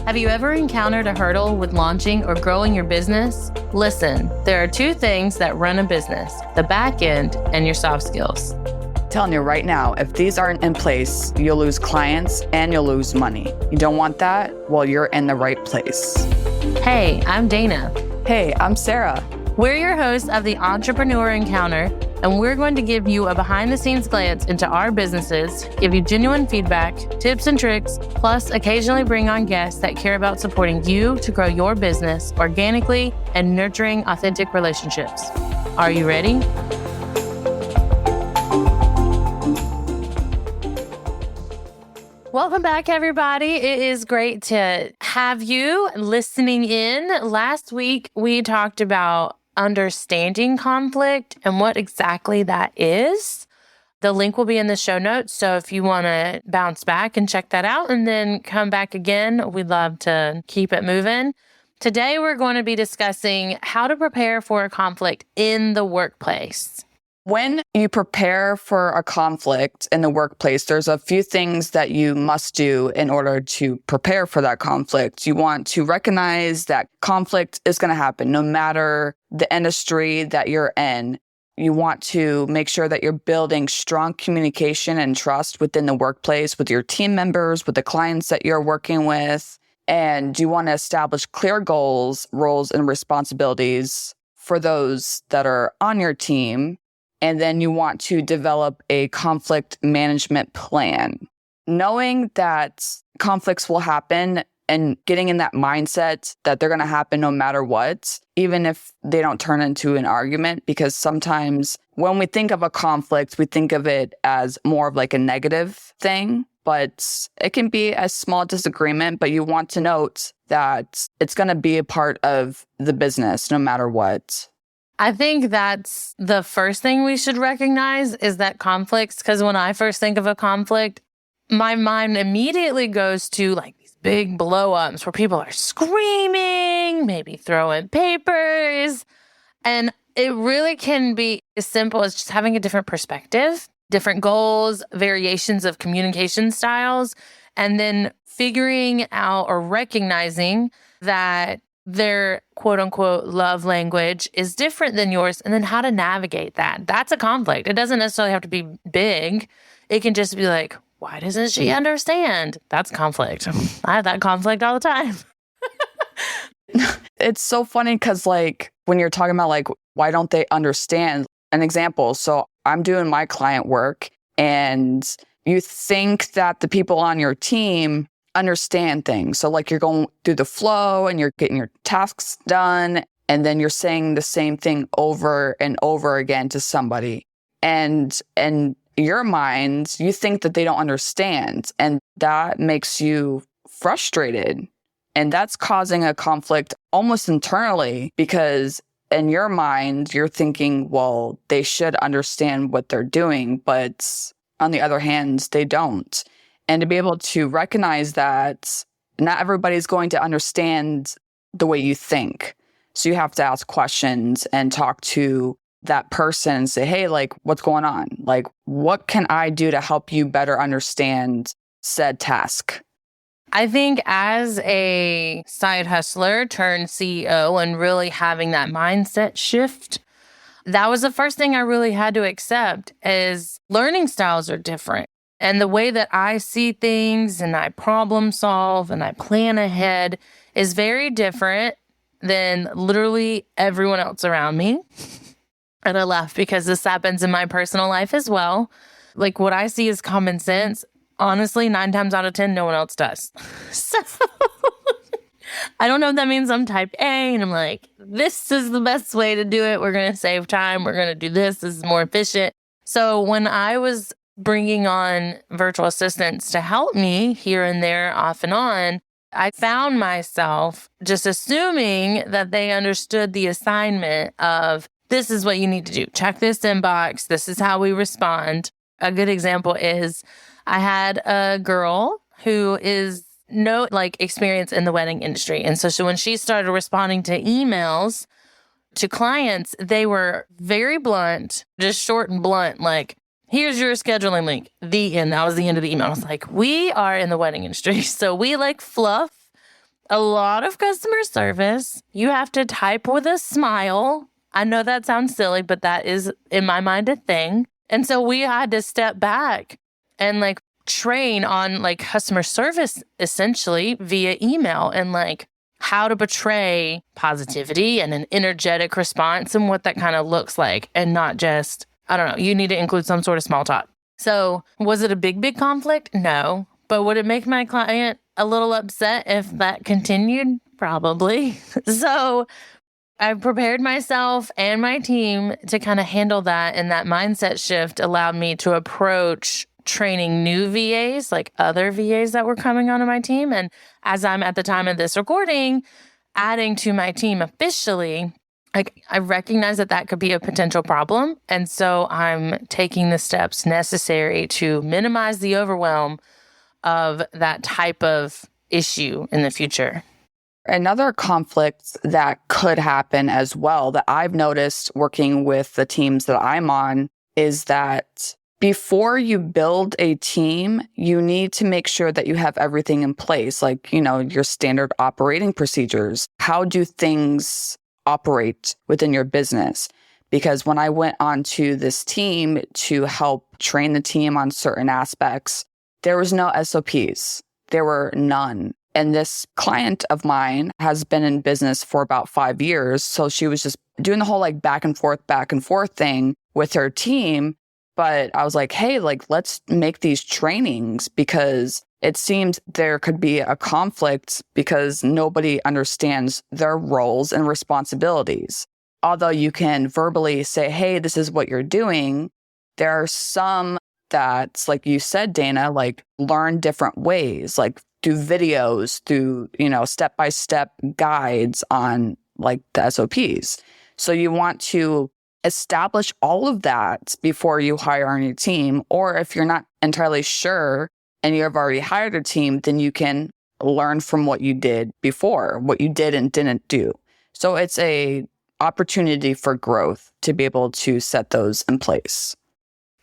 Have you ever encountered a hurdle with launching or growing your business? Listen, there are two things that run a business, the back end and your soft skills. Telling you right now, if these aren't in place, you'll lose clients and you'll lose money. You don't want that? Well, you're in the right place. Hey, I'm Dana. Hey, I'm Sarah. We're your hosts of the Entrepreneur Encounter, and we're going to give you a behind-the-scenes glance into our businesses, give you genuine feedback, tips and tricks, plus occasionally bring on guests that care about supporting you to grow your business organically and nurturing authentic relationships. Are you ready? Welcome back, everybody. It is great to have you listening in. Last week, we talked about understanding conflict and what exactly that is. The link will be in the show notes. So if you want to bounce back and check that out and then come back again, we'd love to keep it moving. Today, we're going to be discussing how to prepare for a conflict in the workplace. When you prepare for a conflict in the workplace, there's a few things that you must do in order to prepare for that conflict. You want to recognize that conflict is going to happen no matter the industry that you're in. You want to make sure that you're building strong communication and trust within the workplace with your team members, with the clients that you're working with. And you want to establish clear goals, roles, and responsibilities for those that are on your team. And then you want to develop a conflict management plan. Knowing that conflicts will happen and getting in that mindset that they're going to happen no matter what, even if they don't turn into an argument, because sometimes when we think of a conflict, we think of it as more of like a negative thing, but it can be a small disagreement, but you want to note that it's going to be a part of the business no matter what. I think that's the first thing we should recognize is that conflicts, because when I first think of a conflict, my mind immediately goes to like these big blow-ups where people are screaming, maybe throwing papers. And it really can be as simple as just having a different perspective, different goals, variations of communication styles, and then figuring out or recognizing that their quote unquote love language is different than yours, and then how to navigate that. That's a conflict. It doesn't necessarily have to be big. It can just be like, why doesn't she understand? That's conflict. I have that conflict all the time. It's so funny because like when you're talking about like, why don't they understand? An example. So I'm doing my client work and you think that the people on your team understand things. So like you're going through the flow and you're getting your tasks done, and then you're saying the same thing over and over again to somebody. And in your mind, you think that they don't understand, and that makes you frustrated. And that's causing a conflict almost internally, because in your mind, you're thinking, well, they should understand what they're doing, but on the other hand, they don't. And to be able to recognize that not everybody's going to understand the way you think. So you have to ask questions and talk to that person and say, hey, like, what's going on? Like, what can I do to help you better understand said task? I think as a side hustler turned CEO and really having that mindset shift, that was the first thing I really had to accept is learning styles are different. And the way that I see things and I problem solve and I plan ahead is very different than literally everyone else around me. And I laugh because this happens in my personal life as well. Like what I see is common sense. Honestly, 9 times out of 10, no one else does. So I don't know if that means I'm type A and I'm like, this is the best way to do it. We're going to save time. We're going to do this. This is more efficient. So when I was bringing on virtual assistants to help me here and there, off and on, I found myself just assuming that they understood the assignment of this is what you need to do. Check this inbox. This is how we respond. A good example is I had a girl who is no experience in the wedding industry. And so when she started responding to emails to clients, they were very blunt, just short and blunt, like, here's your scheduling link. The end. That was the end of the email. I was like, we are in the wedding industry. So we like fluff a lot of customer service. You have to type with a smile. I know that sounds silly, but that is in my mind a thing. And so we had to step back and like train on like customer service essentially via email and like how to portray positivity and an energetic response and what that kind of looks like, and not just, I don't know, you need to include some sort of small talk. So was it a big conflict? No. But would it make my client a little upset if that continued? Probably. So I prepared myself and my team to kind of handle that. And that mindset shift allowed me to approach training new VAs, like other VAs that were coming onto my team. And as I'm at the time of this recording, adding to my team officially, like I recognize that that could be a potential problem. And so I'm taking the steps necessary to minimize the overwhelm of that type of issue in the future. Another conflict that could happen as well that I've noticed working with the teams that I'm on is that before you build a team, you need to make sure that you have everything in place, like, your standard operating procedures. How do things operate within your business? Because when I went onto this team to help train the team on certain aspects, there was no SOPs. There were none. And this client of mine has been in business for about 5 years. So she was just doing the whole like back and forth thing with her team. But I was like, hey, like, let's make these trainings, because it seems there could be a conflict because nobody understands their roles and responsibilities. Although you can verbally say, hey, this is what you're doing, there are some that's, like you said, Dana, like learn different ways, like do videos, do, step-by-step guides on like the SOPs. So you want to establish all of that before you hire on your team. Or if you're not entirely sure and you have already hired a team, then you can learn from what you did before, what you did and didn't do. So it's a opportunity for growth to be able to set those in place.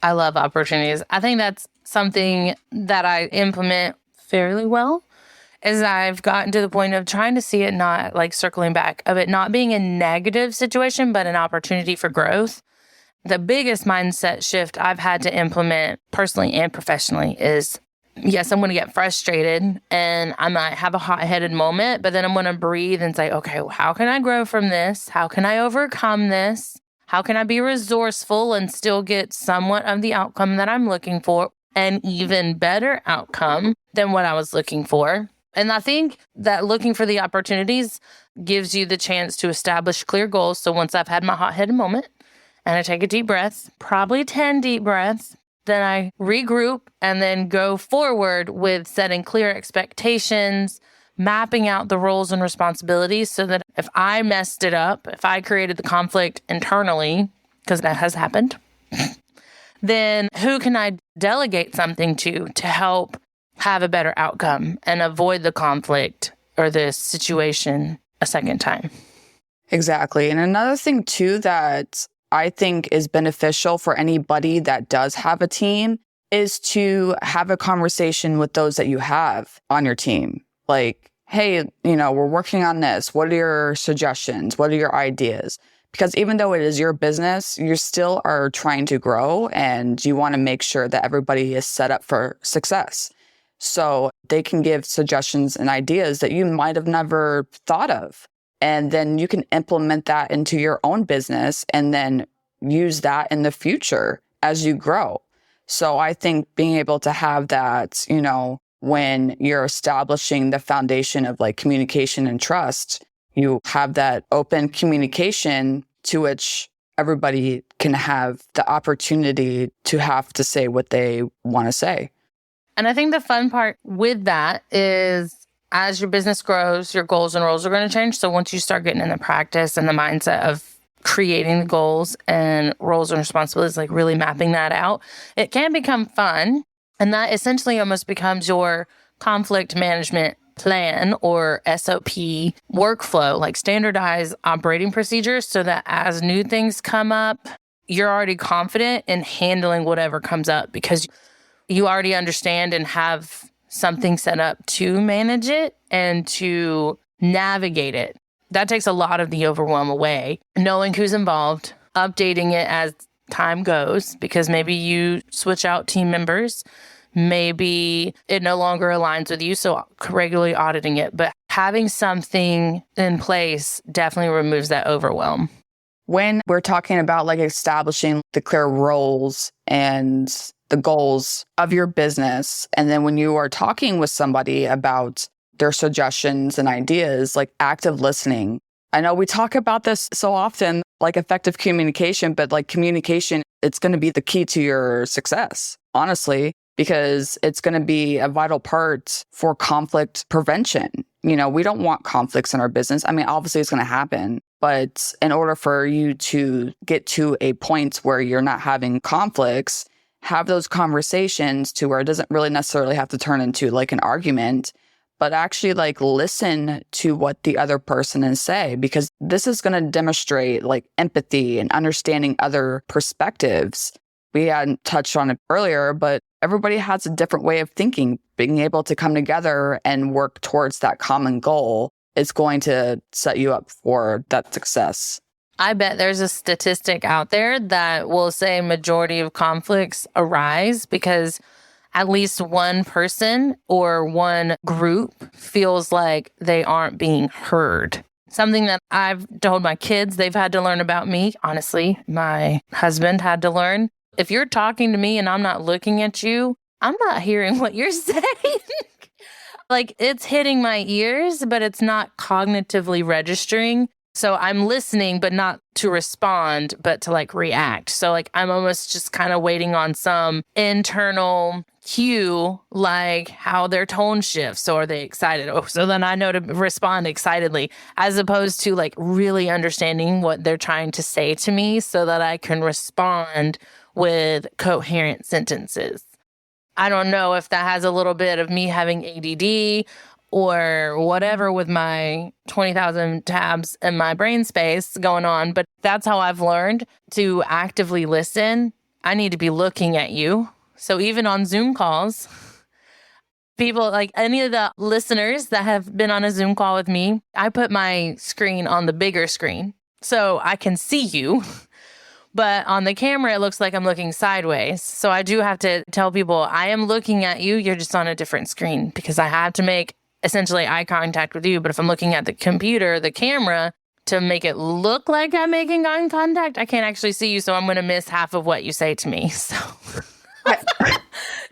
I love opportunities. I think that's something that I implement fairly well, is I've gotten to the point of trying to see it not like circling back, of it not being a negative situation, but an opportunity for growth. The biggest mindset shift I've had to implement personally and professionally is, yes, I'm going to get frustrated and I might have a hot-headed moment, but then I'm going to breathe and say, okay, well, how can I grow from this? How can I overcome this? How can I be resourceful and still get somewhat of the outcome that I'm looking for, an even better outcome than what I was looking for? And I think that looking for the opportunities gives you the chance to establish clear goals. So once I've had my hot-headed moment and I take a deep breath, probably 10 deep breaths, then I regroup and then go forward with setting clear expectations, mapping out the roles and responsibilities so that if I messed it up, if I created the conflict internally, because that has happened, then who can I delegate something to help have a better outcome and avoid the conflict or the situation a second time? Exactly. And another thing too that I think is beneficial for anybody that does have a team is to have a conversation with those that you have on your team. Like, hey, we're working on this. What are your suggestions? What are your ideas? Because even though it is your business, you still are trying to grow and you want to make sure that everybody is set up for success. So they can give suggestions and ideas that you might have never thought of. And then you can implement that into your own business and then use that in the future as you grow. So I think being able to have that, when you're establishing the foundation of like communication and trust, you have that open communication to which everybody can have the opportunity to have to say what they want to say. And I think the fun part with that is as your business grows, your goals and roles are going to change. So once you start getting in the practice and the mindset of creating the goals and roles and responsibilities, like really mapping that out, it can become fun. And that essentially almost becomes your conflict management plan or SOP workflow, like standardized operating procedures, so that as new things come up, you're already confident in handling whatever comes up because you already understand and have something set up to manage it and to navigate it. That takes a lot of the overwhelm away. Knowing who's involved, updating it as time goes, because maybe you switch out team members, maybe it no longer aligns with you, so regularly auditing it. But having something in place definitely removes that overwhelm. When we're talking about like establishing the clear roles and the goals of your business, and then when you are talking with somebody about their suggestions and ideas, like active listening. I know we talk about this so often, like effective communication, but like communication, it's going to be the key to your success, honestly, because it's going to be a vital part for conflict prevention. You know, we don't want conflicts in our business. I mean, obviously it's going to happen, but in order for you to get to a point where you're not having conflicts, have those conversations to where it doesn't really necessarily have to turn into like an argument, but actually like listen to what the other person is saying, because this is going to demonstrate like empathy and understanding other perspectives. We hadn't touched on it earlier, but everybody has a different way of thinking. Being able to come together and work towards that common goal is going to set you up for that success. I bet there's a statistic out there that will say majority of conflicts arise because at least one person or one group feels like they aren't being heard. Something that I've told my kids they've had to learn about me. Honestly, my husband had to learn. If you're talking to me and I'm not looking at you, I'm not hearing what you're saying. Like it's hitting my ears, but it's not cognitively registering. So I'm listening, but not to respond, but to like react. So like I'm almost just kind of waiting on some internal cue, like how their tone shifts. So are they excited? Oh, so then I know to respond excitedly, as opposed to like really understanding what they're trying to say to me so that I can respond with coherent sentences. I don't know if that has a little bit of me having ADD or whatever with my 20,000 tabs in my brain space going on, but that's how I've learned to actively listen. I need to be looking at you. So even on Zoom calls, people like any of the listeners that have been on a Zoom call with me, I put my screen on the bigger screen so I can see you. But on the camera, it looks like I'm looking sideways. So I do have to tell people, I am looking at you. You're just on a different screen because I have to make essentially eye contact with you. But if I'm looking at the computer, the camera, to make it look like I'm making eye contact, I can't actually see you. So I'm going to miss half of what you say to me. So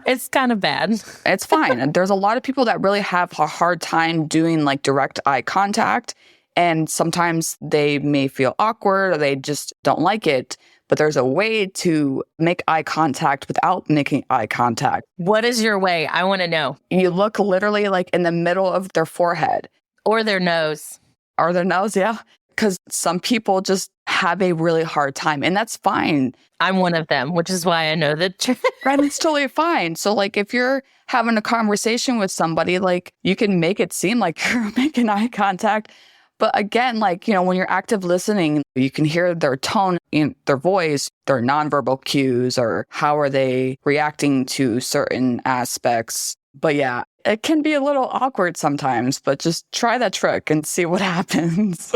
it's kind of bad. It's fine. There's a lot of people that really have a hard time doing like direct eye contact. And sometimes they may feel awkward or they just don't like it. But there's a way to make eye contact without making eye contact. What is your way? I want to know. You look literally like in the middle of their forehead. Or their nose. Or their nose, yeah. Because some people just have a really hard time. And that's fine. I'm one of them, which is why I know the truth. Right, it's totally fine. So like if you're having a conversation with somebody, like you can make it seem like you're making eye contact. But again, like, you know, when you're active listening, you can hear their tone in their voice, their nonverbal cues, or how are they reacting to certain aspects. But yeah, it can be a little awkward sometimes, but just try that trick and see what happens.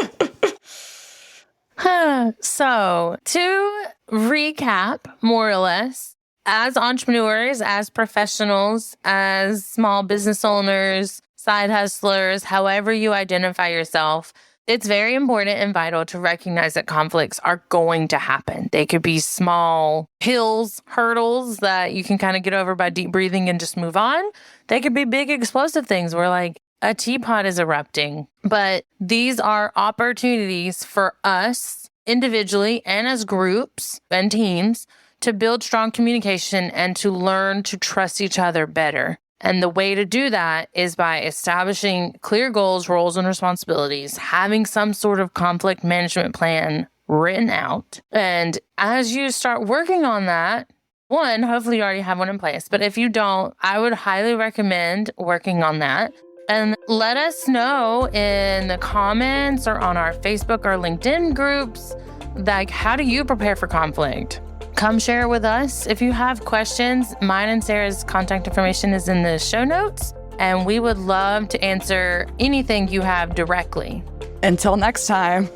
So to recap, more or less, as entrepreneurs, as professionals, as small business owners, side hustlers, however you identify yourself, it's very important and vital to recognize that conflicts are going to happen. They could be small hills, hurdles that you can kind of get over by deep breathing and just move on. They could be big explosive things where like a teapot is erupting. But these are opportunities for us individually and as groups and teams to build strong communication and to learn to trust each other better. And the way to do that is by establishing clear goals, roles, and responsibilities, having some sort of conflict management plan written out. And as you start working on that, one, hopefully you already have one in place. But if you don't, I would highly recommend working on that. And let us know in the comments or on our Facebook or LinkedIn groups, like, how do you prepare for conflict? Come share with us. If you have questions, mine and Sarah's contact information is in the show notes, and we would love to answer anything you have directly. Until next time.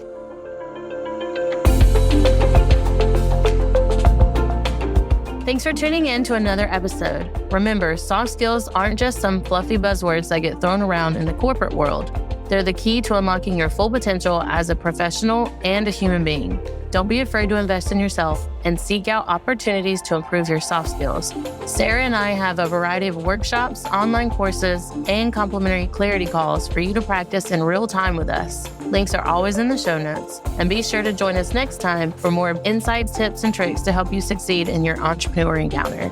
Thanks for tuning in to another episode. Remember, soft skills aren't just some fluffy buzzwords that get thrown around in the corporate world. They're the key to unlocking your full potential as a professional and a human being. Don't be afraid to invest in yourself and seek out opportunities to improve your soft skills. Sarah and I have a variety of workshops, online courses, and complimentary clarity calls for you to practice in real time with us. Links are always in the show notes. And be sure to join us next time for more insights, tips, and tricks to help you succeed in your entrepreneur encounter.